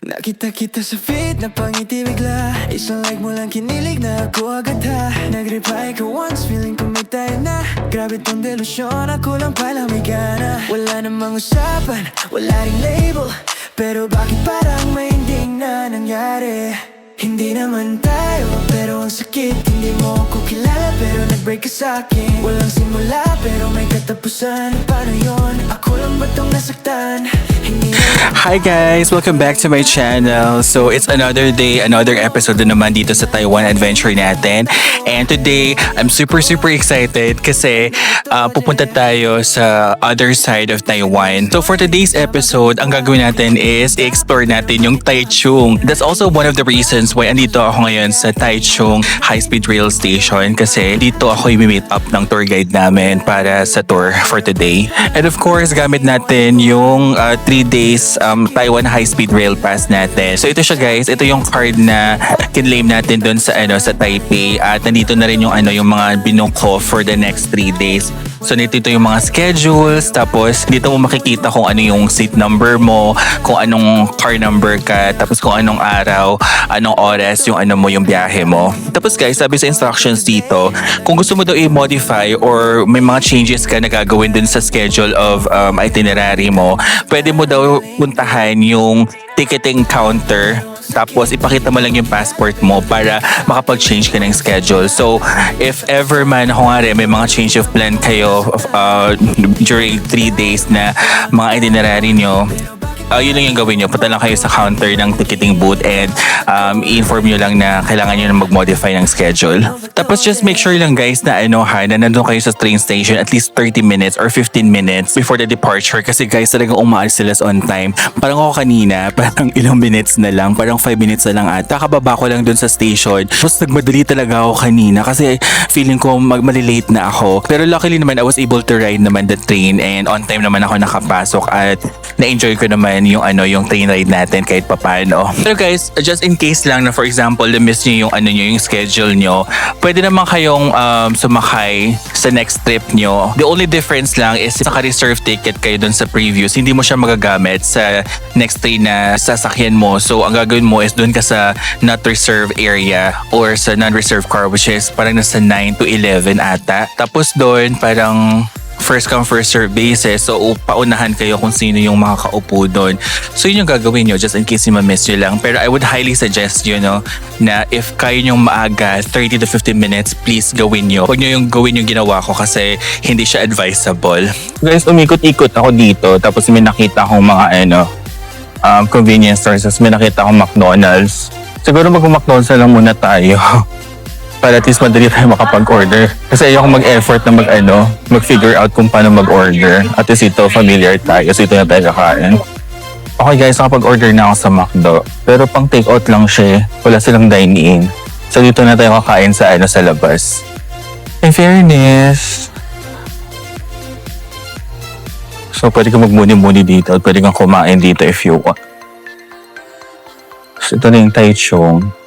Nakita kita sa feed, napangiti bigla. Isang like mo lang kinilig na ako agad ha. Nag-reply ka once, feeling ko may tayo na. Grabe tong delusyon, ako lang pala may gana. Wala namang usapan, wala ring label, pero bakit parang may hindi na nangyari? Hindi naman tayo, pero ang sakit. Hindi mo ako kilala, pero nag-break ka sa'kin. Walang simula, pero may katapusan. Paano yun? Ako lang ba tong nasaktan? Hi guys! Welcome back to my channel. So it's another day, another episode na naman dito sa Taiwan adventure natin. And today, I'm super excited kasi pupunta tayo sa other side of Taiwan. So for today's episode, ang gagawin natin is i-explore natin yung Taichung. That's also one of the reasons why andito ako ngayon sa Taichung High-Speed Rail Station kasi dito ako i-meet up ng tour guide namin para sa tour for today. And of course, gamit natin yung 3 days Taiwan High-Speed Rail Pass natin. So ito siya guys, ito yung card na kinlaim natin dun sa sa Taipei at nandito na rin yung yung mga binook ko for the next 3 days. So dito yung mga schedules, tapos dito mo makikita kung ano yung seat number mo, kung anong car number ka, tapos kung anong araw, anong oras yung yung biyahe mo. Tapos guys, sabi sa instructions dito, kung gusto mo daw i-modify or may mga changes ka na gagawin dun sa schedule of itinerary mo, pwede mo daw puntahan yung ticketing counter. Tapos ipakita mo lang yung passport mo para makapag-change ka ng schedule. So if ever man may mga change of plan kayo during 3 days na mga itinerary nyo, yun lang yung gawin nyo. Punta lang kayo sa counter ng ticketing booth and i-inform nyo lang na kailangan nyo na mag-modify ng schedule. Tapos just make sure lang guys na na nandun kayo sa train station at least 30 minutes or 15 minutes before the departure kasi guys talagang umaalis sila on time. Parang ako kanina, parang ilang minutes na lang, parang 5 minutes na lang ata. Kakababa ko lang dun sa station. Tapos nagmadali talaga ako kanina kasi feeling ko malilate na ako. Pero luckily naman I was able to ride naman the train and on time naman ako nakapasok at na-enjoy ko naman yung train ride natin kahit papaano. Pero guys, just in case lang na for example, na-miss nyo yung yung schedule nyo, pwede naman kayong sumakay sa next trip nyo. The only difference lang is naka-reserve ticket kayo dun sa previous, hindi mo siya magagamit sa next train na sasakyan mo. So ang gagawin mo is dun ka sa not reserved area or sa non-reserved car which is parang nasa 9 to 11 ata. Tapos dun parang first come first serve basis. So paunahan kayo kung sino yung makakaupo doon. So yun yung gagawin nyo just in case you ma-miss nyo lang. Pero I would highly suggest na if kaya nyong maaga 30 to 15 minutes, please gawin nyo. Huwag nyo yung gawin yung ginawa ko kasi hindi siya advisable. Guys, umikot-ikot ako dito tapos may nakita akong mga convenience stores. Tapos may nakita akong McDonald's. Siguro mag-McDonald's na lang muna tayo. Para at least madali tayo makapag-order. Kasi ayoko mag-effort na mag-figure out kung paano mag-order. At least ito, familiar tayo. So ito na tayo kakain. Okay guys, nakapag-order na ako sa McDo. Pero pang take-out lang siya. Wala silang dine-in. So dito na tayo kakain sa sa labas. In fairness. So pwede ka magmuni-muni dito. Pwede kang kumain dito if you want. So ito na yung Taichung.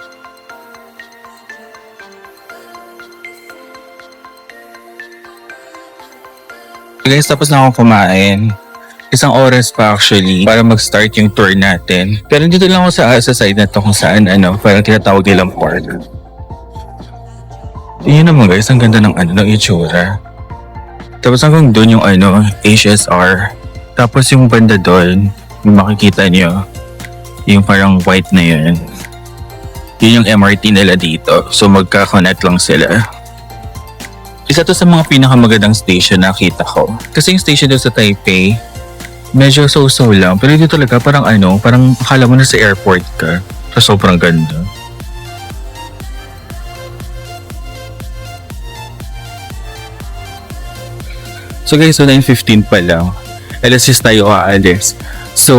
Guys, tapos na ako kumain. Isang oras pa actually para mag-start yung tour natin. Pero dito lang ako sa side na to kung saan parang tinatawag nilang park. Yun naman guys, ang ganda ng ng itsura. Tapos hanggang doon yung HSR. Tapos yung banda doon, yung makikita nyo, yung parang white na yun. Yun yung MRT nila dito. So magka-connect lang sila. Isa to sa mga pinakamagandang station na nakita ko. Kasi yung station doon sa Taipei, medyo so-so lang. Pero dito talaga parang parang akala mo na sa airport ka. So sobrang ganda. So guys, so 9:15 pa lang. Alas 6 tayo aalis. So,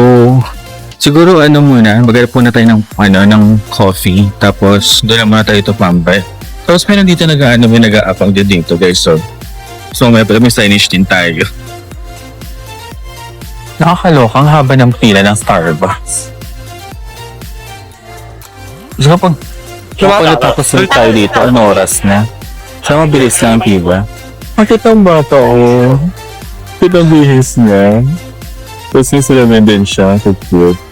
siguro muna, maghanap muna tayo ng coffee. Tapos doon na muna tayo tumambay. Tapos may nandito may nag-aapang din dito guys. So may signage din tayo. Nakakaloka, ang haba ng pila ng Starbucks. So kapag natapos tayo dito, ano oras na? Siya mabilis lang ang pila. Makita ang bata ko. Kitang bihis niya. Tapos yung salamin din siya. So cute.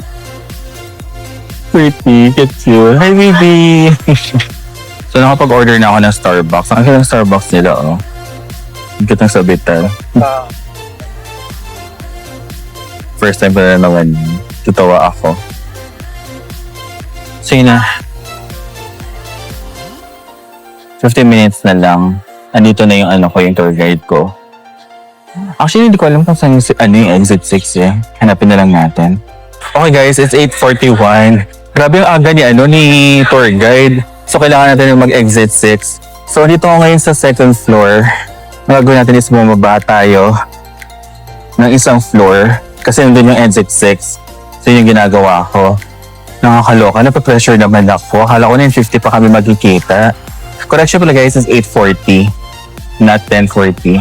pretty. Cute you. Hi, baby. So, nakapag-order na ako ng Starbucks. Ang ganda ng Starbucks nila, oh. Ang ganda ng sabitan. First time pa na naman. Tutawa ako. So, yun na. 15 minutes na lang. Andito na yung yung tour guide ko. Actually, hindi ko alam kung saan yung exit 6 eh. Hanapin na lang natin. Okay guys, it's 8:41. Grabe yung aga ni tour guide. So, kailangan natin yung mag-exit 6. So, dito ako ngayon sa second floor. Ang gagawin natin is bumaba tayo ng isang floor. Kasi nandun yung exit 6. So, yun yung ginagawa ko. Nakakaloka. Napapressure naman ako. Akala ko na yung 50 pa kami magkikita. Correction pala guys is 8:40. Not 10:40.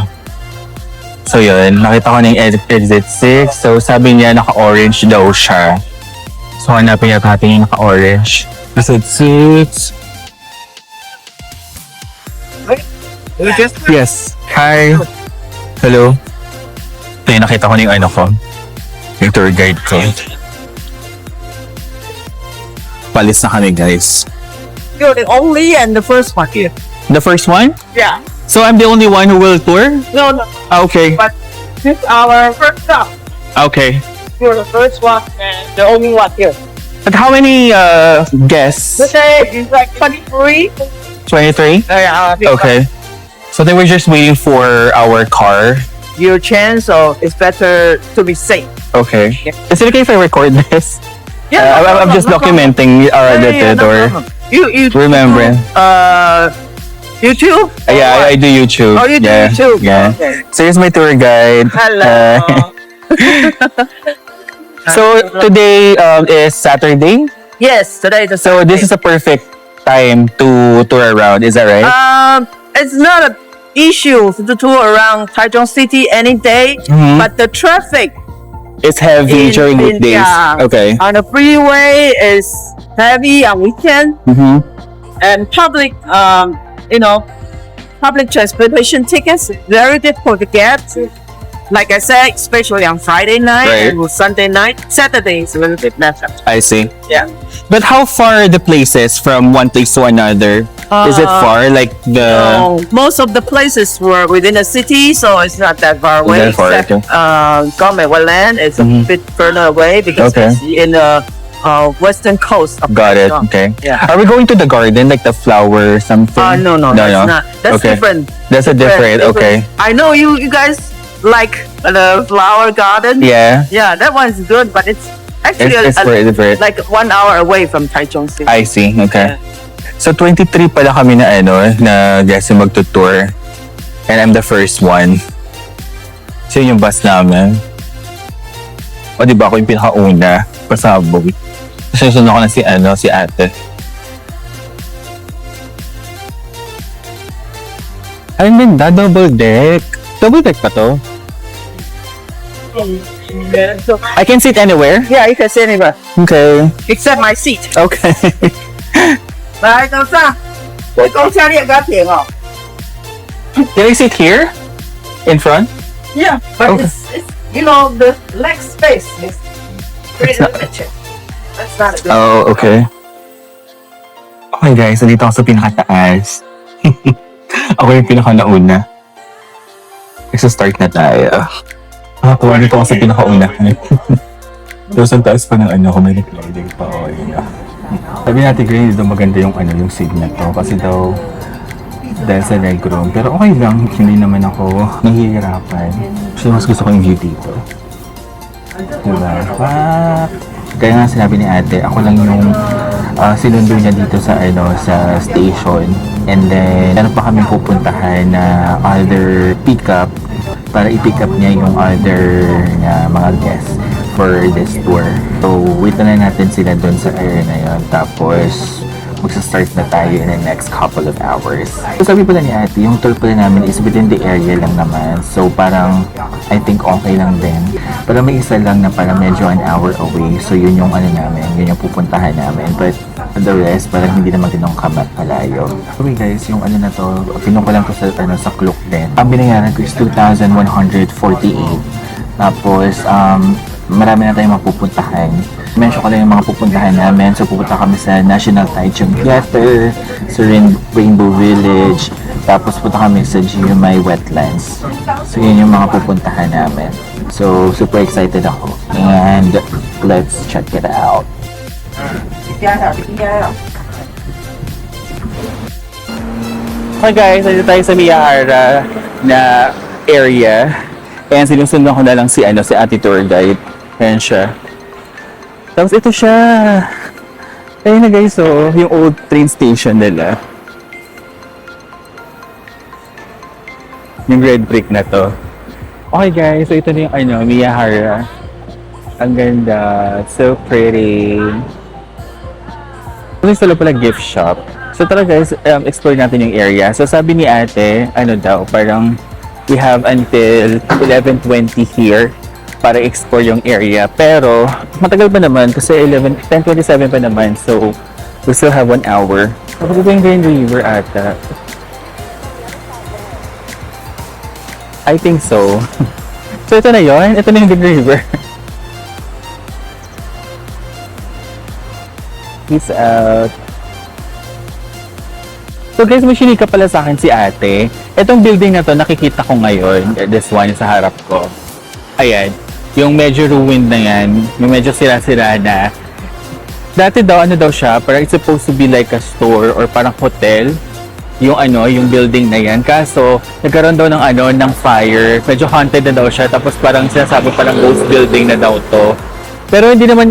So yun, nakita ko na yung exit 6. So sabi niya naka-orange daw siya. So hanapin niya natin yung naka-orange. Exit 6. Yes. Hi. Hello. Ito yung nakita ko na yung ko. Yung tour guide ko. Palis na kami guys. You're the only and the first one here. The first one? Yeah. So I'm the only one who will tour? No, no. Okay. But this is our first stop. Okay. You're the first one and the only one here. But how many guests? Let's say it's like 23. 23? Yeah. Okay. So they were just waiting for our car. Your chance, so it's better to be safe. Okay. Yeah. Is it okay if I record this? Yeah. I'm just documenting our edit or You remember. YouTube? Yeah, I do YouTube. Oh, you do yeah. YouTube? Yeah. Okay. So here's my tour guide. Hello. So today is Saturday. Yes, today is a So this is a perfect time to tour around. Is that right? It's not an issue to tour around Taichung City any day, Mhm. but the traffic It's heavy during weekdays. yeah, Okay. on the freeway is heavy on weekend, Mm-hmm. and public, public transportation tickets very difficult to get. Like I said, especially on Friday night Right. and Sunday night. Saturday is a little bit better. I see. Yeah. But how far are the places from one place to another? Is it far? Like the... Most of the places were within the city, so it's not that far away. That far, except, okay. Gomez Wetland is a Mhm. bit further away because Okay. it's in the western coast of Got it. Taichung. Okay. Yeah. Are we going to the garden, like the flower something? No, that's not. That's Okay. different. That's a different. Okay. I know you guys like the flower garden. Yeah. Yeah, that one's good, but it's actually It's different. like 1 hour away from Taichung City. I see. Okay. So 23 pala kami na guest yung magtutour. And I'm the first one. So yun yung bus namin. O diba ako yung pinakauna. Pasabog. Susunod ako na si ate. Ay, ganda. Double deck. Double deck pa to? Yeah, so, I can sit anywhere? yeah, you can sit anywhere Okay. except my seat. Okay. 来，等下，我刚下列给停哦。 Can I sit here? In front? Yeah, but Okay. it's the leg space is pretty limited. That's not a good. Oh, okay. Okay guys, nandito ako sa pinakataas. Ako yung pinakanauna. Nagsa-start na tayo. Nakatuwa nito ako sa pinakauna. Tapos ang taas pa ng kung may nag-loading pa. Oh, yun na. Sabi natin, Gray, hindi daw maganda yung signal to. Kasi daw, dahil sa leg room. Pero okay lang, hindi naman ako nahihirapan. Kasi mas gusto ko yung view dito. Diba? Kaya nga sinabi ni ate, ako lang yung sinundo niya dito sa sa station. And then, meron pa kami pupuntahan na other pick-up para i-pick up niya yung other mga guests for this tour. So, wait na natin sila doon sa area na yun. Tapos, magsa-start na tayo in the next couple of hours. So, sabi pala ni ate, yung tour pala namin is within the area lang naman. So, parang, I think okay lang din. Pero may isa lang na parang medyo an hour away. So, yun yung namin, yun yung pupuntahan namin. But, the rest, parang hindi naman ganun kalayo. Okay guys, yung na to, pinuha ko lang to sa Klook din. Ang binayaran ko is 2,148. Tapos, marami na tayong mapupuntahan. mention ko lang yung mga pupuntahan namin. So, pupunta kami sa National Taichung Theater, sa Rainbow Village, tapos punta kami sa GMI Wetlands. So, yun yung mga pupuntahan namin. So, super excited ako. And, let's check it out. Okay guys, nandito tayo sa Miyahara na area. Ayan, sinusundan ko na lang si Ate Tour Guide. Ayan siya. Tapos ito siya. Ayun na guys, so, yung old train station nila. Yung red brick na to. Okay guys, so ito na yung Miyahara. Ang ganda. So pretty. Ito yung pala gift shop. So tara guys, explore natin yung area. So sabi ni ate, parang we have until 11:20 here para explore yung area. Pero matagal pa naman kasi 10:27 pa naman. So we still have 1 hour. Tapos ito yung Green River ata. I think so. So ito na yun. Ito na yung Green River. Peace out. So guys, may shinika pala sa akin si ate. Itong building na to, nakikita ko ngayon. This one, sa harap ko. Ayan. Yung medyo ruined na yan. Yung medyo sira-sira na. Dati daw, siya, parang it's supposed to be like a store or parang hotel. Yung building na yan. Kaso, nagkaroon daw ng fire. Medyo haunted na daw siya. Tapos parang sinasabi parang ghost building na daw to. Pero hindi naman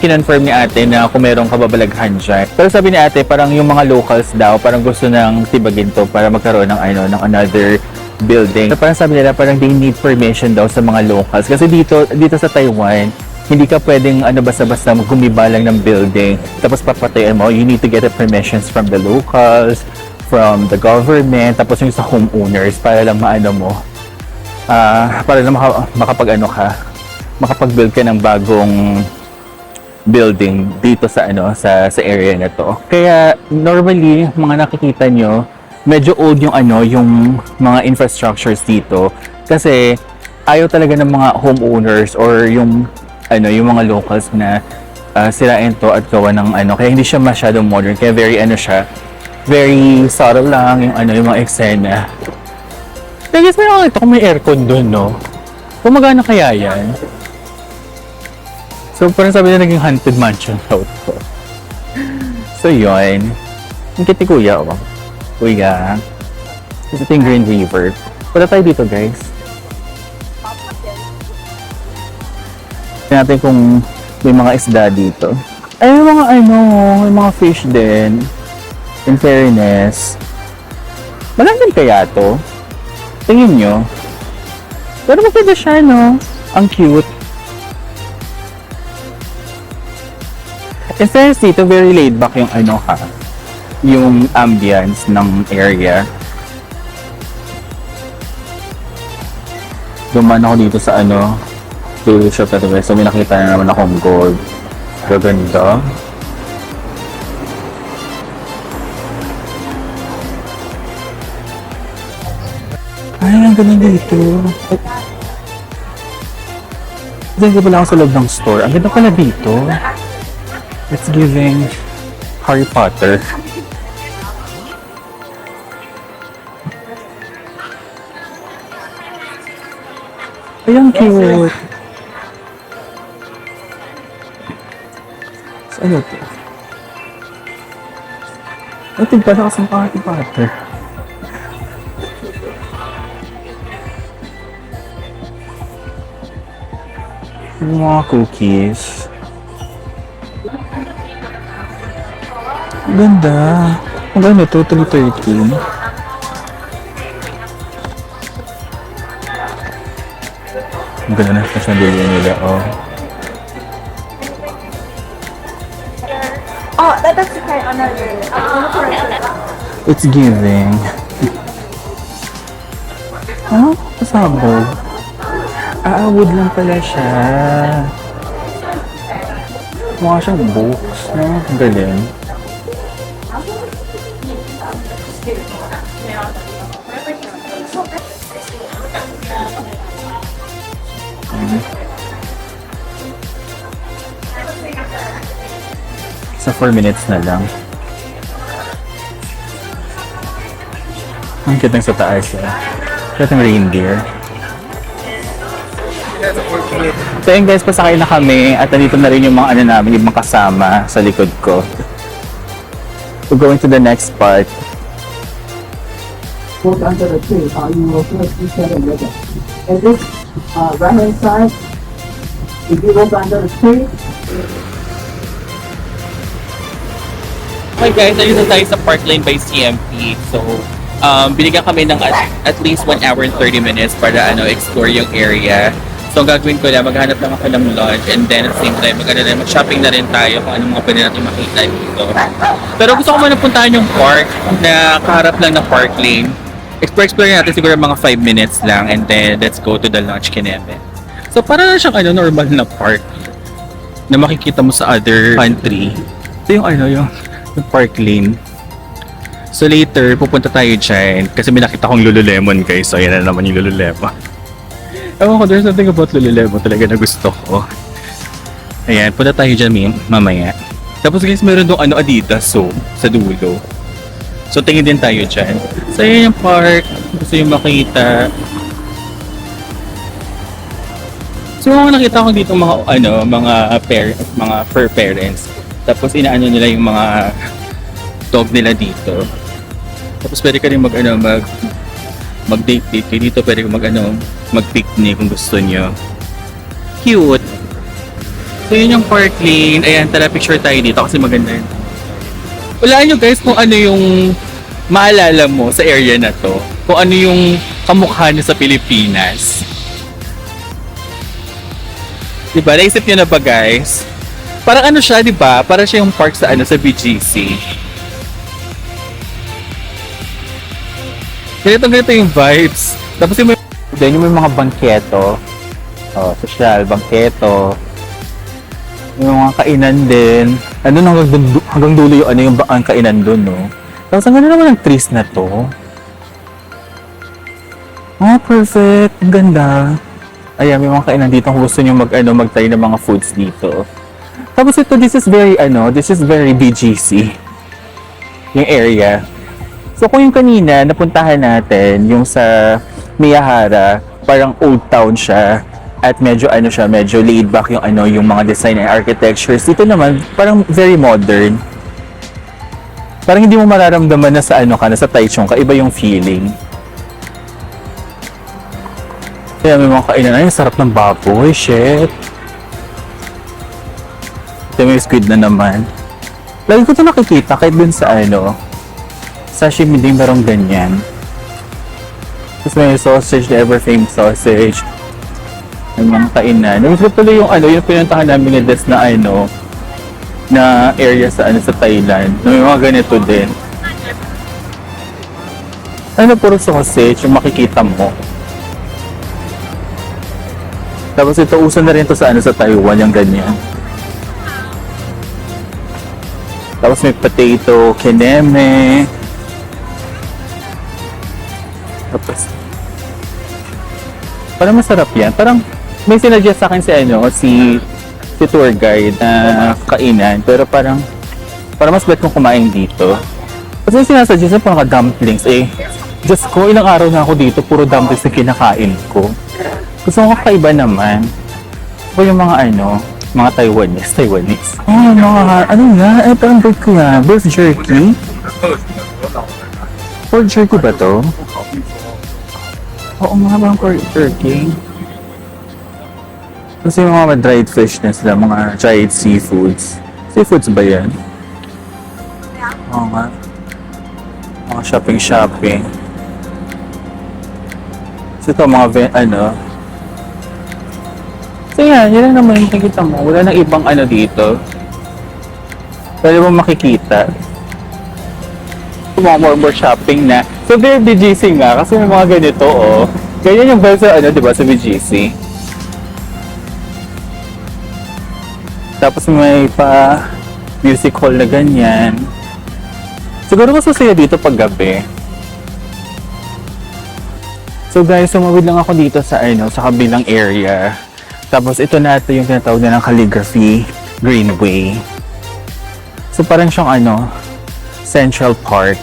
kinonfirm ni ate na kung merong kababalaghan siya. Pero sabi ni ate, parang yung mga locals daw, parang gusto nang tibagin to para magkaroon ng another building. So parang sabi nila, parang they need permission daw sa mga locals. Kasi dito sa Taiwan, hindi ka pwedeng basta-basta gumiba lang ng building. Tapos papatayin mo, you need to get the permissions from the locals, from the government, tapos yung sa homeowners para lang para lang makapag-build ka ng bagong building dito sa area na to. Kaya normally mga nakikita nyo, medyo old yung mga infrastructures dito kasi ayaw talaga ng mga homeowners or yung mga locals na sirain to at gawa ng kaya hindi siya masyadong modern, kaya very subtle lang yung mga eksena. Kaya guys, may aircon dun, no? Gumagana kaya yan? So, parang sabi na naging haunted mansion daw to. So, yun. Yung kiti kuya, oh. Kuya. Ito yung Green River. Punta tayo dito, guys. Tignan natin kung may mga isda dito. Ay, may mga fish din. In fairness. Malanggan kaya to? Tingin nyo. Pero maganda siya, no? Ang cute. In fairness dito, very laid back yung yung ambience ng area. Duman ako dito sa jewelry shop na ito. So may nakita na naman akong gold. Gaganda. Ay, ang ganda dito. Diyan ka pala ako sa loob ng store. Ang ganda pala dito. It's giving Harry Potter. Ay, ang cute. So, ano to? Ay, tigpala kasang Harry Potter. Yung mga cookies. Ganda. Magkano to? 313. Ang ganda na sa bilhin nila, oh. Oh, that's okay. Another. It's giving. Pasabog. Wood lang pala siya. Mukha siyang books, no? Ang galing. Sa 4 minutes na lang. Ang cute ng sa taas eh. Cute ng reindeer. So yun guys, pasakay na kami at nandito na rin yung mga ano namin, yung mga kasama sa likod ko. We're going to the next part. Walk under the tree. You will feel you can look at. And this right hand side, if you walk under the tree, Okay guys, ayun na tayo sa Parkland by CMP. So, binigyan kami ng at least 1 hour and 30 minutes para explore yung area. So, ang gagawin ko lang, maghanap lang ako ng lunch and then at the same time, mag-shopping na rin tayo kung anong mga pwede natin makita dito. Pero gusto ko muna puntahan yung park na kaharap lang ng park lane. Explore natin siguro mga 5 minutes lang and then let's go to the lunch kineme. So, para na siyang normal na park na makikita mo sa other country. Ito yung yung park lane. So later, pupunta tayo dyan kasi may nakita kong Lululemon guys. So ayan na naman yung Lululemon. Ewan ko, there's something about Lululemon talaga na gusto ko. Ayan, punta tayo dyan mamaya. Tapos guys, meron doon Adidas sa dulo. So tingin din tayo dyan. So ayan yung park. Gusto yung makita. So nakita ko dito mga fur parents. Tapos inaano nila yung mga dog nila dito. Tapos pwede ka rin mag-date kayo dito, pwede kang mag-picnic kung gusto nyo. Cute! So yun yung park lane. Ayan, tara picture tayo dito kasi maganda yun. Walaan nyo guys kung ano yung maalala mo sa area na to. Kung ano yung kamukha nyo sa Pilipinas. Diba? Naisip nyo na ba guys? Parang siya, diba? Parang siya yung park sa sa BGC. Ganito yung vibes. Tapos yung may mga bangketo. Social, bangketo. Yung mga kainan din. Hanggang dulo yung ang kainan dun, no? Tapos ang ganda naman ng trees na to. Perfect. Ang ganda. Ayan, may mga kainan dito kung gusto nyo mag-try ng mga foods dito. Tapos this is very BGC. Yung area. So kung yung kanina napuntahan natin, yung sa Miyahara, parang old town siya at medyo medyo laid back yung mga design and architectures. Dito naman parang very modern. Parang hindi mo mararamdaman na sa sa Taichung ka, iba yung feeling. Kaya may mga kainan, ay sarap ng baboy, shit. Ito may squid na naman. Lagi ko ito nakikita kahit dun sa sashimi din merong ganyan. Tapos may sausage, the ever famous sausage. May mga kainan. Nagusto tuloy yung pinuntahan namin ni Des na na area sa Thailand. May mga ganito din. Puro sausage yung makikita mo. Tapos ito, uso na rin ito sa Taiwan, yung ganyan. Tapos may potato, kineme. Tapos, parang masarap yan. Parang may sinadjust sa akin si tour guide na kainan. Pero parang mas bet kong kumain dito. Kasi sinasuggest na mga dumplings. Diyos ko, ilang araw na ako dito, puro dumplings na kinakain ko. Gusto ko kakaiba naman. O yung mga mga Taiwanese. Parang bird ko yan. Bird jerky? Pork jerky ba to? Oo nga, parang pork jerky. Kasi yung mga dried fish na sila, mga dried seafoods. Seafoods ba yan? Oo nga. Mga shopping. So ito, mga So yan lang naman yung nakikita mo. Wala nang ibang dito. Pwede mo makikita. Mga more shopping na. So very BGC nga kasi may mga ganito Ganyan yung vibe sa diba sa BGC. Tapos may pa music hall na ganyan. Siguro mas masaya dito pag gabi. So guys, sumawid lang ako dito sa sa kabilang area. Tapos ito na yung tinatawag na ng Calligraphy Greenway. So parang siyang ano, Central Park.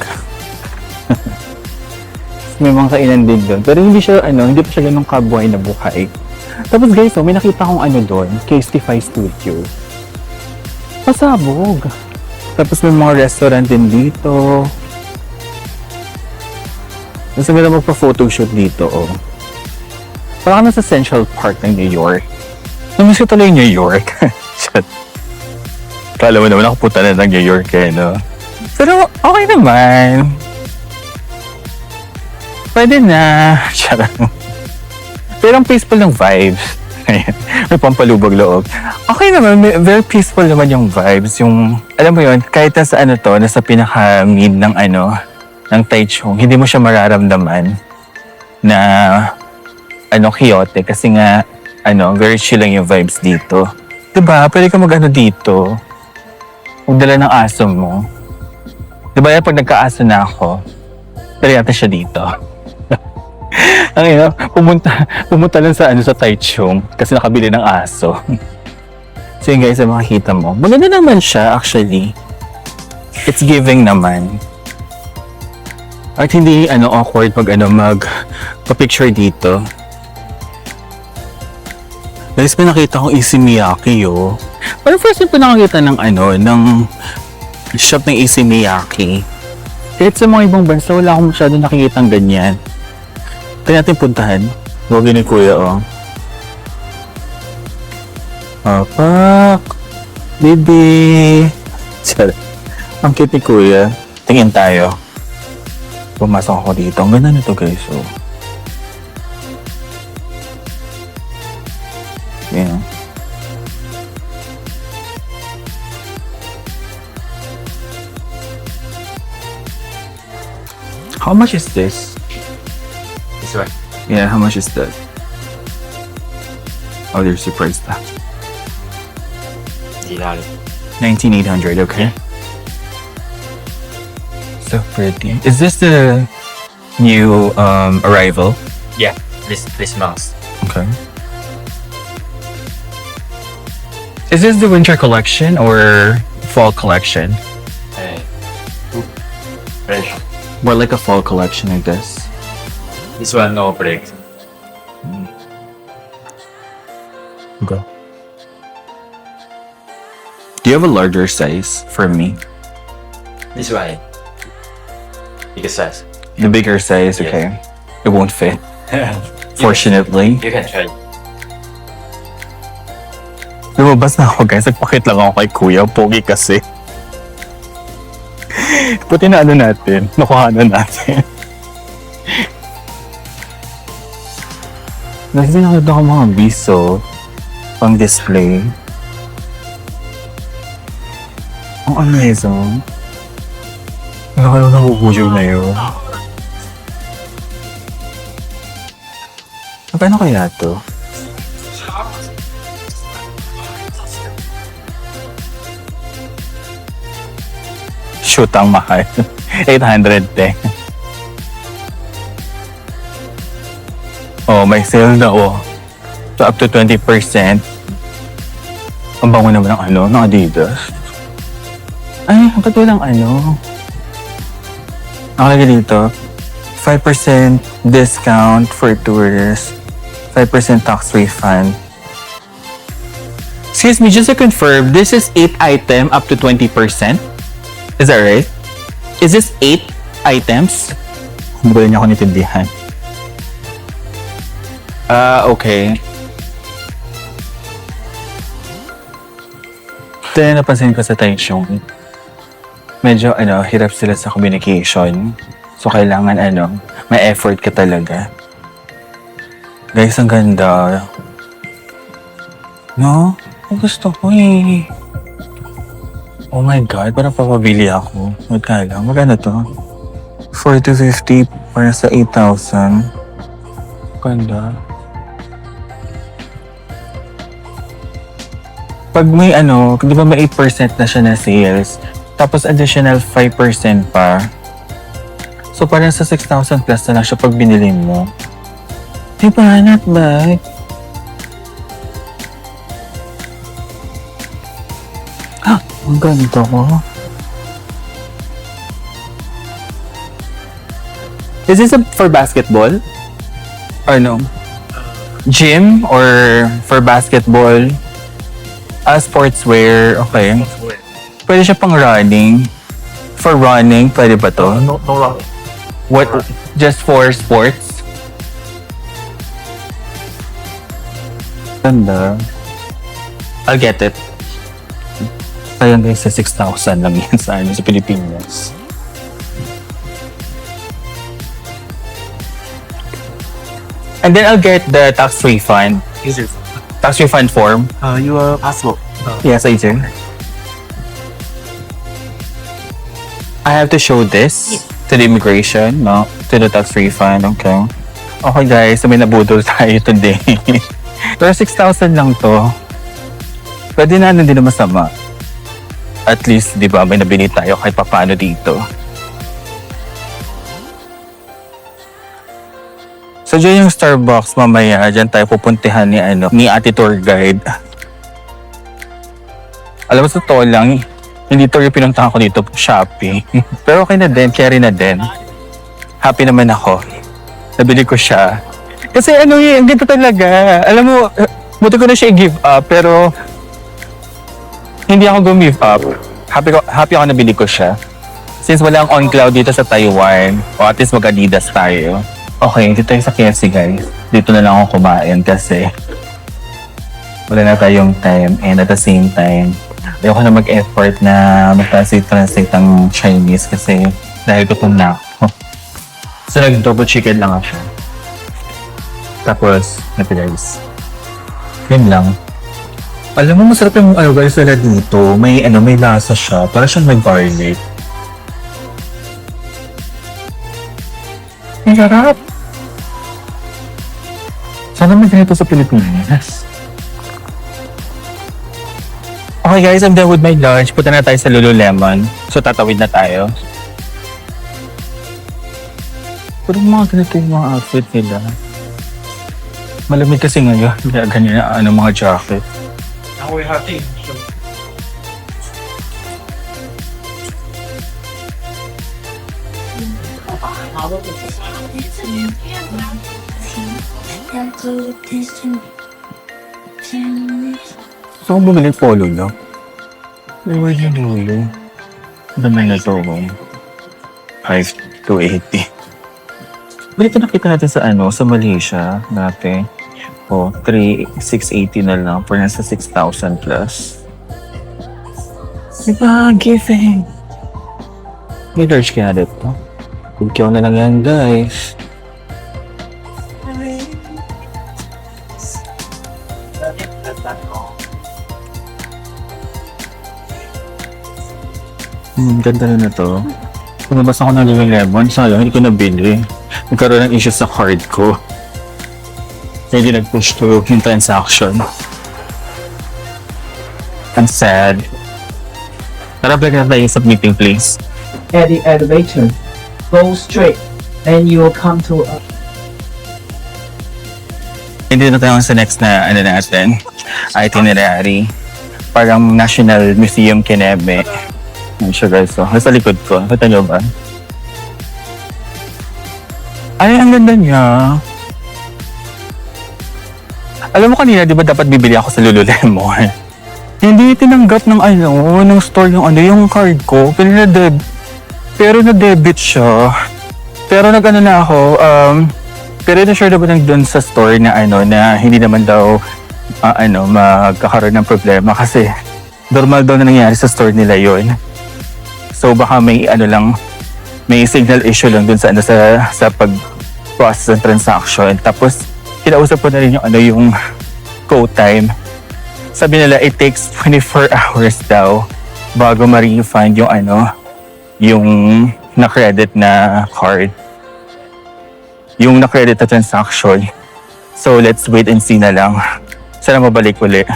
May mga kainan din doon. Pero hindi siya ano, hindi pa siya ganun kabuhay na buhay. Tapos guys, may nakita akong ano doon, Castify Studio. Pasabog. Tapos may mga restaurant din dito. Tapos may magpa-photoshoot dito, oh. Parang nasa Central Park ng New York. Namiss ko tuloy New York. Shit. Kala mo naman ako punta na ng New York eh, no? Pero okay naman. Pwede na. Charot. Pero ang peaceful ng vibes. May pampalubog loob. Okay naman, very peaceful naman yung vibes. Yung, alam mo yun, kahit nasa ano to, nasa pinaka-mid ng ano, ng Taichung, hindi mo siya mararamdaman na ano, chaotic. Kasi nga, ano, very chill lang yung vibes dito. Diba? Pwede ka mag-ano dito. Magdala ng aso mo. Diba yan, pag nagka-aso na ako, pwede natin siya dito. Ang ino, pumunta lang sa ano, sa Taichung kasi nakabili ng aso. So yun guys, makikita mo. Maganda naman siya actually. It's giving naman. At hindi ano awkward pag ano pa-picture dito. Guys, may nakita kong Issey-Miyake, oh. Pero first time ko nakakita ng ano, ng shop ng Issey-Miyake. Kahit sa mga ibang bansa, wala akong masyado nakikitang ganyan. Kaya natin puntahan. Huwag ni Kuya, oh. Apak! Baby! Sorry. Ang cute ni Kuya. Tingin tayo. Pumasok ako dito. Ang ganda nito, guys, oh. Yeah. How much is this? This one. Yeah, how much is that? Oh, they're surprised that. 19,800, okay. So pretty. Is this the new arrival? Yeah, this mouse. Okay. Is this the winter collection or fall collection? Fresh. More like a fall collection, I guess. This one no break. Go. Do you have a larger size for me? This one. Biggest size. The bigger size, Yes. okay. It won't fit, fortunately. You can try. Lumabas na ako guys, nagpakit lang ako kay Kuya, pogi kasi. Buti na ano natin, nakuha na natin. Kasi nakita ko mga biso pang display. Ang amazing. Nakakalaw na bubudyo na yun. Paano kaya to? Shoot, ang mahal. 810. Oh, may sale na, oh. So, up to 20%. Ang bango naman ng ano, ng Adidas. Ay, ang katulad ng ano. Nakalagay dito, 5% discount for tourists, 5% tax refund. Excuse me, just to confirm, this is 8 item up to 20%? Is that right? Is this 8 items? Hindi ba niya ako nitindihan? Okay. Ito na napansin ko sa Taichung. Medyo, hirap sila sa communication. So, kailangan, may effort ka talaga. Guys, ang ganda. No? Ang gusto ko eh. Oh my God, parang papabili ako. Magkala, magkano to? 4,250 para sa 8,000. Ganda. Pag may di ba may 8% na siya na sales, tapos additional 5% pa. So parang sa 6,000 plus na lang siya pag binili mo. Diba, not bad. Ang ganda ko. Is this for basketball? Or no? Gym or for basketball? Sportswear, okay. Pwede siya pang running. For running, pwede ba to? No wrong. What? Just for sports? Ganda. I'll get it. Sayang guys, sa 6,000 lang yan sa Pilipinas. And then I'll get the tax refund. Tax refund form. Your passport. Yes, I do. I have to show this to the immigration, no? To the tax refund, okay. Okay guys, so may nabudol tayo today. Pero 6,000 lang to. Pwede na hindi na masama. At least, di ba, may nabili tayo kahit papaano dito. So, dyan yung Starbucks mamaya. Dyan tayo pupuntihan ni Ate Tour Guide. Alam mo, sa totoo lang, hindi to yung pinuntahan ko dito, Shopee. Pero okay na din, carry na din. Happy naman ako. Nabili ko siya. Kasi ang ganda talaga. Alam mo, buti ko na siya i-give up, pero hindi ako give up. Happy ako nabili ko siya. Since walang on-cloud dito sa Taiwan, o at least mag-Adidas tayo. Okay, dito tayo sa KFC guys. Dito na lang ako kumain kasi wala na tayong time and at the same time, ayoko na mag-effort na mag-translate ang Chinese kasi dahil gutom na ako. So nag-double chicken lang ako. Tapos, ito guys. Yun lang. Alam mo, masarap yung guys nila dito. May lasa siya. Para siyang may garlic. Ang sarap! Sana may ganito sa Pilipinas. Okay guys, I'm done with my lunch. Punta na tayo sa Lululemon. So tatawid na tayo. Pero mga ganito yung mga outfit nila. Malamig kasi ngayon. Kaya ganyan na mga jacket. Now we have to. So kung bumili polo no? Iwan yung dulo. Dami na to. 5 to 80. Balito nakita natin sa Malaysia dati. 3,680 na lang for nasa 6,000 plus. Diba? Giving. May large kaya dito. Pagkyaw na lang yan guys. Ganda na to. Pumabas ako ng Lululemon. Sayang, hindi ko nabili. Nagkaroon ng issue sa card ko. Hindi nag-push through yung transaction. I'm sad. Tara, break na tayo sa meeting, please. At the elevator, go straight, and you will come to a Hindi na tayo sa next na natin. Itinerary. Parang National Museum Kineme. Ayun siya guys. So, nasa likod ko. Kita nyo ba? Ay, ang ganda niya. Alam mo kanina, di ba dapat bibili ako sa Lululemon? Hindi tinanggap ng store yung card ko. Pero na-debit siya. Pero na ako, pero na-sure na ba doon sa store na na hindi naman daw magkakaroon ng problema kasi normal daw na nangyari sa store nila yon. So baka may may signal issue lang dun sa pag-process ng transaction. Tapos kinausap ko na rin yung code time. Sabi nila it takes 24 hours daw bago ma-refund yung na-credit na card. Yung na-credit na transaction. So let's wait and see na lang. Sana mabalik ulit.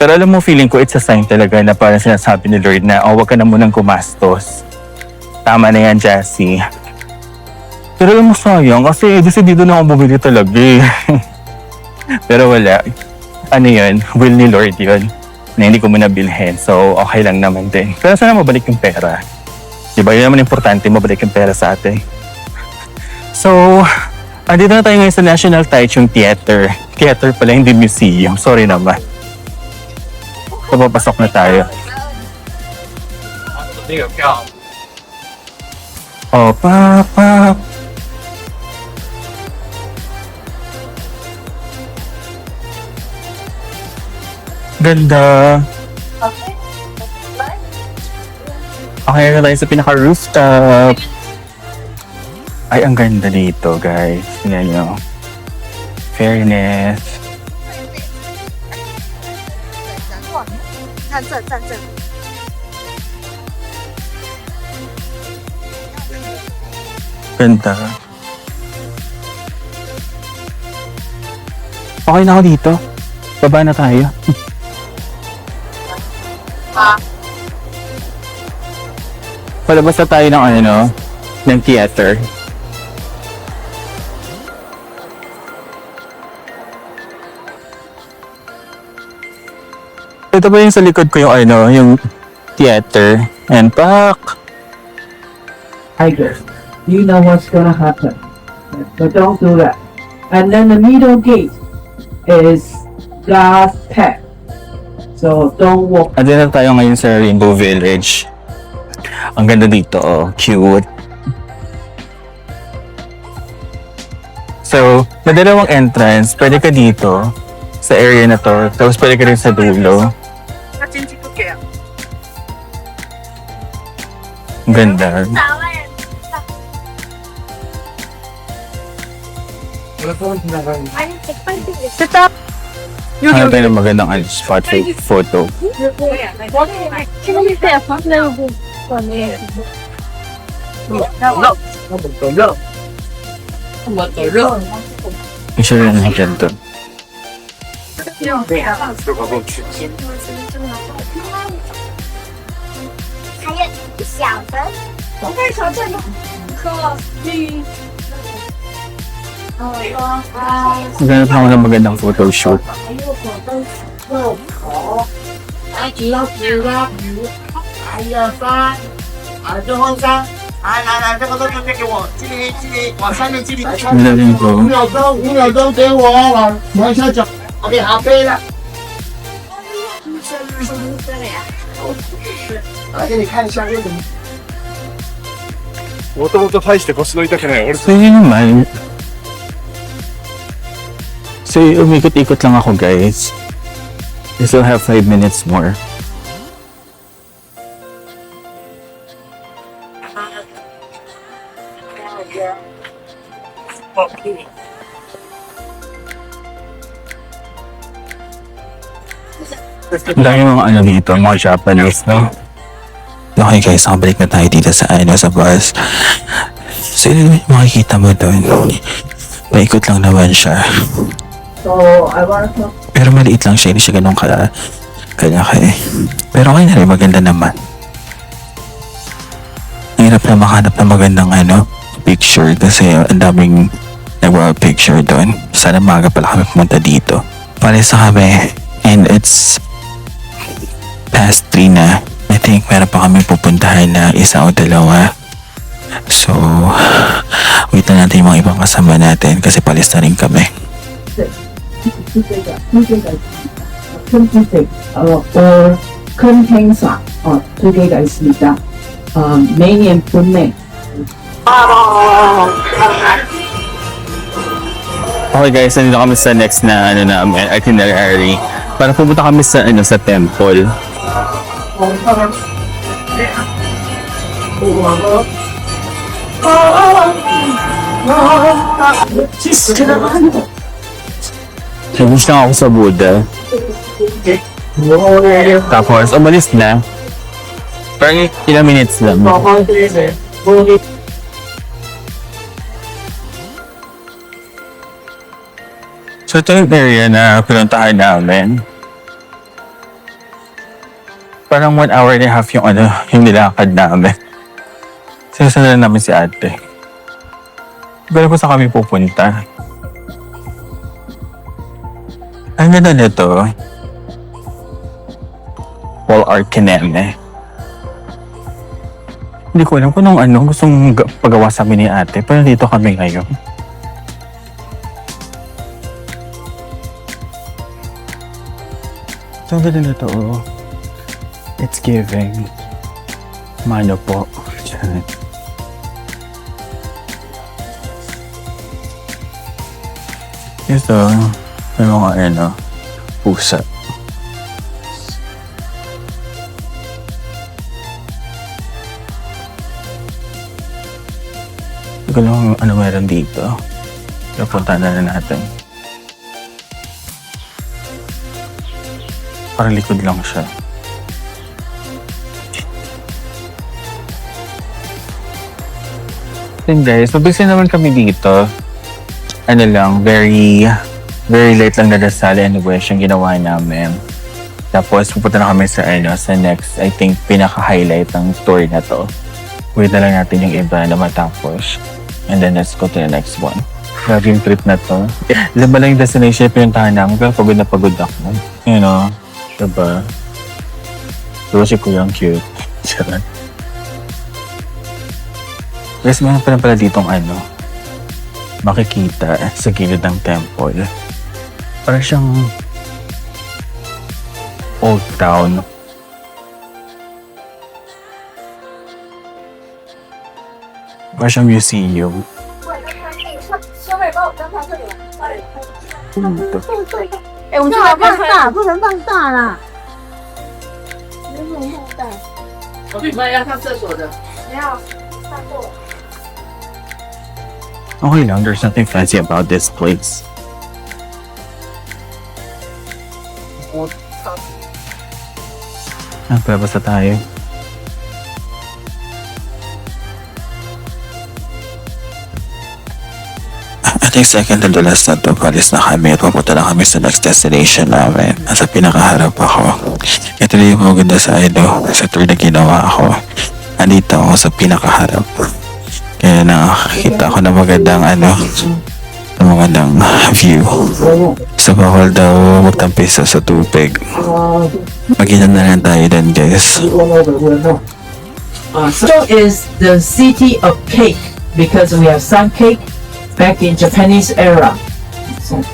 Pero alam mo, feeling ko it's a sign talaga na parang sinasabi ni Lord na wag ka na munang gumastos. Tama na yan, Jassy. Pero alam mo, sayang kasi decidido na akong bumili talaga eh. Pero wala. Yun? Will ni Lord yun. Na hindi ko muna bilhin. So okay lang naman din. Pero sana mabalik yung pera. Diba? Yun naman importante, mabalik yung pera sa atin. So, andito na tayo ngayon sa National Taichung Theater. Theater pala, hindi museum. Sorry naman. So, papasok na tayo. 那个票 Oh, papa. Ganda. Okay na tayo sa pinaka-rooftop. Ay, ang ganda dito, guys. Tingnan nyo. Fairness. 看这站这， Ganda. Okay na ako dito. Baba na tayo. Palabas na tayo ng ano, ng theater. Ito ba yung sa likod ko yung ano, yung theater and park. Tiger, you know what's gonna happen. So don't do that. And then the middle gate is glass pack. So don't walk. Andun na tayo ngayon sa Rainbow Village. Ang ganda dito, oh. Cute. So, may dalawang entrance. Pwede ka dito sa area na to. Tapos pwede ka rin sa dulo. 那经济不给啊。 Ang ganda. 知道。 Hanap tayo ng magandang spot for photo. 这个是在房子那个外面。 Picture rin natin to. 还有小的，我看小镇的，可绿。 Maghanap ako ng magandang photo shoot. 还有果冻入口，来举了举了举，1、2、3，最后3，来，这个东西给我，这里往上面这里， Ganda rin to. 5秒钟给我，往下走。OK， 好，背了。给你看一下这个。もともと大して腰の痛くない俺 So yun naman. So umikot-ikot lang ako, guys. We still have 5 minutes more. Ang dami mga ano dito, mga Japanese, no? Okay guys, nakabalik na tayo dito sa ano, sa bus. So yun naman yung makikita mo doon. Paikot lang naman siya. So I want to. Pero maliit lang siya, hindi siya ganun kalaki. Pero okay na rin, maganda naman. Ang hirap na makahanap ng magandang ano, picture kasi ang daming nagwa-picture doon. Sana maaga pala kami pumunta dito. Palis na kami and it's past 3 na. I think meron pa kami pupuntahan na isa o dalawa. So, wait na natin yung mga ibang kasama natin kasi palis na rin kami. 春之地or 春天茶最基嘅時間每年半年。 Okay guys, nandito kami sa next na ano namin, itinerary. Para pumunta kami sa ano sa temple. Nabus lang ako sa Buddha. Tapos, umalis na. Parang ilang minutes lang. So, ito yung area na pinuntahan namin. Parang 1 hour and a half yung ano, yung nilakad namin. Sinasalan namin si ate. Pero kung saan kami pupunta. Ang ganda nito. Wall art kineme. Hindi ko alam kung anong gustong pagawa sa amin ni ate. Pero dito kami ngayon. So, ang ganda na to. Oh. It's giving. Mano po. Diyan. Ito, may mga pusa. Hindi ko alam ano meron dito. Napunta na natin. Parang likod lang siya. Then guys, mabilis naman kami dito. Ano lang, very light lang na dasal and wish yung ginawa namin. Tapos pupunta na kami sa next, I think, pinaka-highlight ng tour na to. Wait na lang natin yung iba na matapos. And then let's go to the next one. Grabe yung trip na to. Laba lang yung destination na pinuntahan namin, pero pagod na pagod ako. Diba? Diba si Kuyang cute? Sarap. Guys, meron pa pala ditong makikita sa gilid ng temple. Parang siyang old town. Parang siyang museum. 小美帮我跟他这里，哎，我们这个放大，不能放大啦。能不能放大？我妈要上厕所的。没有，看过。 Okay lang, there's nothing fancy about this place. Basta tayo. I think second and the last na to, palis na kami at pupunta na kami sa next destination namin. Nasa pinakaharap ako. Ito na yung maganda sa sa tour na ginawa ako. Andito ako sa pinakaharap. Kaya nakakita ako ng magandang view. Sa bawal daw magtampisa sa tubig. Mag-inom na lang tayo din, guys. Seoul is the city of cake because we have sun cake back in Japanese era. So,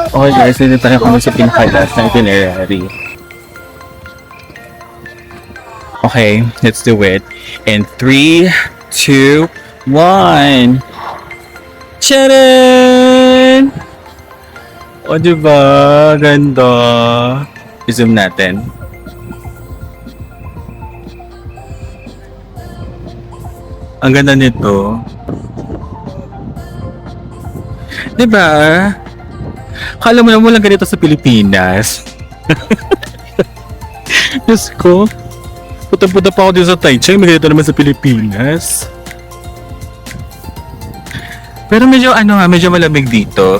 Okay guys, dito tayo kami sa pinaka-last na itinerary. Okay, let's do it. In 3, 2, 1. Tcharan! O diba? Ganda. I-zoom natin. Ang ganda nito. Diba? Kala mo na lang ganito sa Pilipinas. Diyos ko. Puta-puta pa ako dito sa Taichung. May ganito naman sa Pilipinas. Pero medyo medyo malamig dito.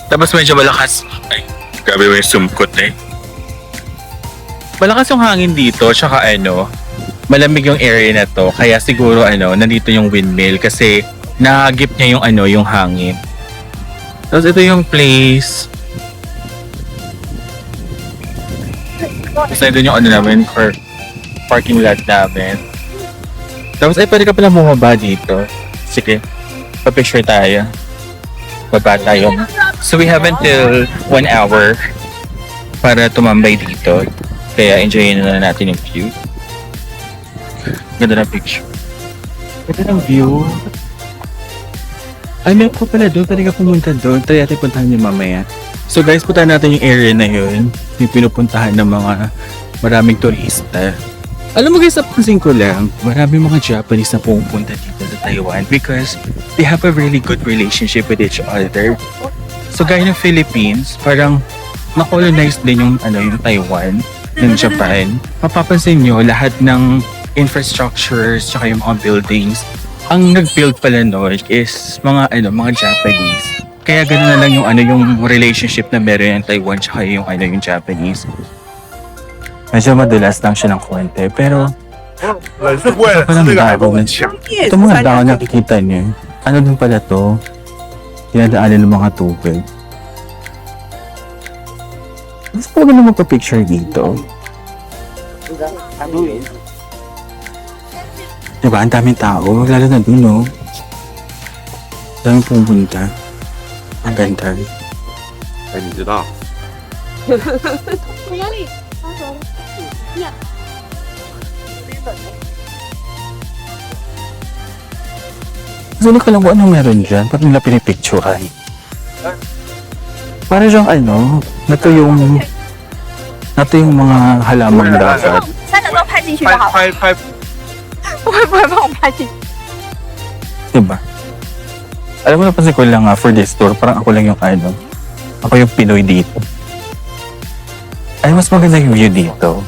Tapos medyo malakas. Ay, grabe yung sumkot eh. Malakas yung hangin dito. Tsaka malamig yung area na to. Kaya siguro nandito yung windmill. Kasi nahagip niya yung hangin. Tapos ito yung place. Kasi doon yung namin for parking lot namin. Tapos pwede ka pala bumaba dito. Sige, pa-picture tayo. Baba tayo. So we have until 1 hour para tumambay dito. Kaya enjoyin na natin yung view. Ganda na picture. Ganda ng view. Ay, meron ko pala doon. Pwede ka pumunta doon. Try natin puntahan niyo mamaya. So guys, puntahan natin yung area na yun. Yung pinupuntahan ng mga maraming turista. Alam mo guys, napansin ko lang, maraming mga Japanese na pumupunta dito sa Taiwan because they have a really good relationship with each other. So gaya ng Philippines, parang na-colonize din yung Taiwan ng Japan. Mapapansin nyo, lahat ng infrastructures tsaka yung mga buildings, ang nag-build pala no is mga Japanese. Kaya gano'n na lang yung yung relationship na meron yung Taiwan tsaka yung yung Japanese. Medyo madulas lang siya ng konti, pero 是为了吃这个还不很强。 ito mga tao nakikita niyo. Ano din pala to? Dinadaanan ng mga tubig. Gusto ko naman magpa-picture dito. Diba? Ang daming tao. Lalo na dun, no? Daming pumunta. Ang ganda. 哎，你知道？ Gusto ko lang kung anong meron dyan. Ba't nila pinipicturean? Para siyang nato yung mga halamang dagat. 三个都拍进去就好了。拍，不会帮我拍进去。 Diba? Alam mo, napansin ko lang for this tour, parang ako lang yung ako yung Pinoy dito. Ay, mas maganda yung view dito.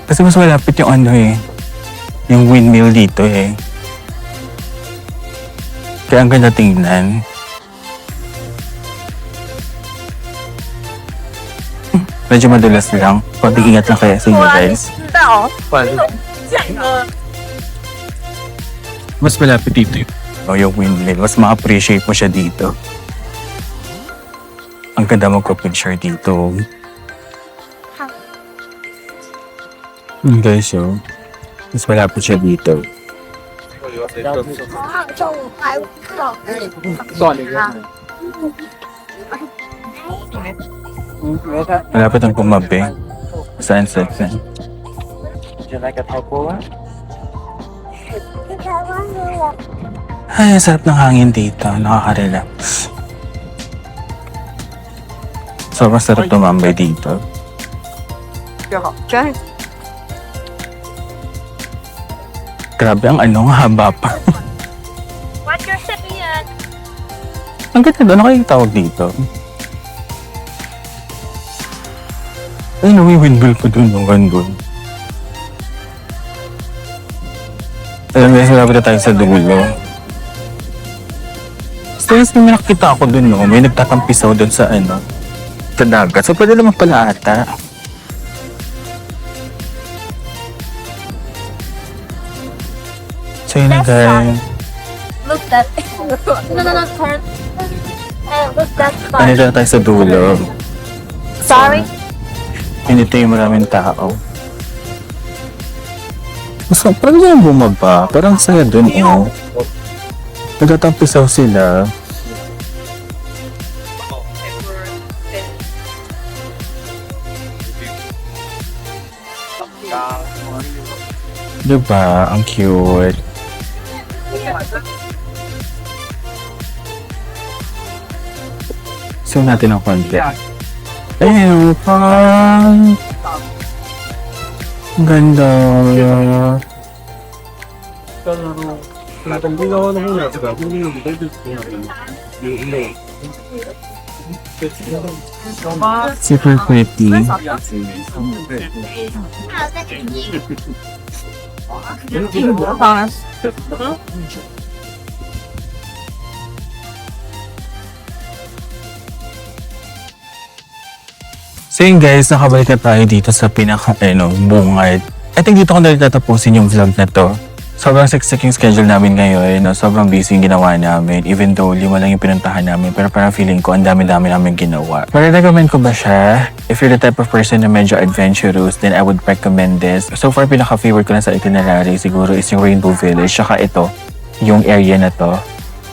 Kasi mas malapit yung yung windmill dito eh. Kaya ang ganda tingnan. Medyo madulas lang. Konting ingat lang kaya sa inyo guys. 知道。Mas malapit dito yung windmill. Mas ma-appreciate mo siya dito. Ang ganda magpa-picture dito. Guys, mas malapit siya dito. 中午拍照。 Malapit ang kumabi. Sunset. Ay, ang sarap ng hangin dito. Nakaka-relax. Sobrang sarap tumambay dito. Grabe ang haba pa. Watch your step yan. Ang ganda doon. Ano kayong tawag dito? Ay, may windmill pa doon. Doon. Alam guys, malapit na tayo sa dulo. Tapos may nakita ako doon, no? May nagtatampisaw doon sa sa dagat. So, pwede naman pala ata. So, yun na guys. Look that. No, turn. Look that spot. Nandito na tayo sa dulo. Sorry. Pinito yung maraming tao. Mas parang yung bumaba. Parang saya dun, Nagtatampisaw sila. Diba? Ang cute. Zoom natin ang konti. Ayun, parang ang ganda. Super pretty. So yun guys, nakabalik na tayo dito sa bungad. I think dito ko na tatapusin yung vlog na to. Sobrang siksik yung schedule namin ngayon, sobrang busy yung ginawa namin. Even though 5 lang yung pinuntahan namin, pero parang feeling ko ang dami-dami namin ginawa. Recommend ko ba siya? If you're the type of person na medyo adventurous, then I would recommend this. So far, pinaka-favorite ko na sa itinerary siguro is yung Rainbow Village, saka ito, yung area na to.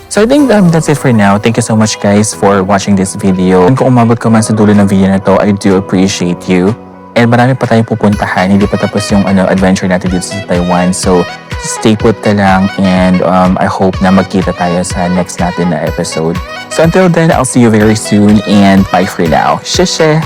So I think that's it for now. Thank you so much guys for watching this video. And kung umabot ka man sa dulo ng video na to, I do appreciate you. And marami pa tayong pupuntahan. Hindi pa tapos yung adventure natin dito sa Taiwan. So stay put ka lang and I hope na magkita tayo sa next natin na episode. So until then, I'll see you very soon and bye for now. Sheshe!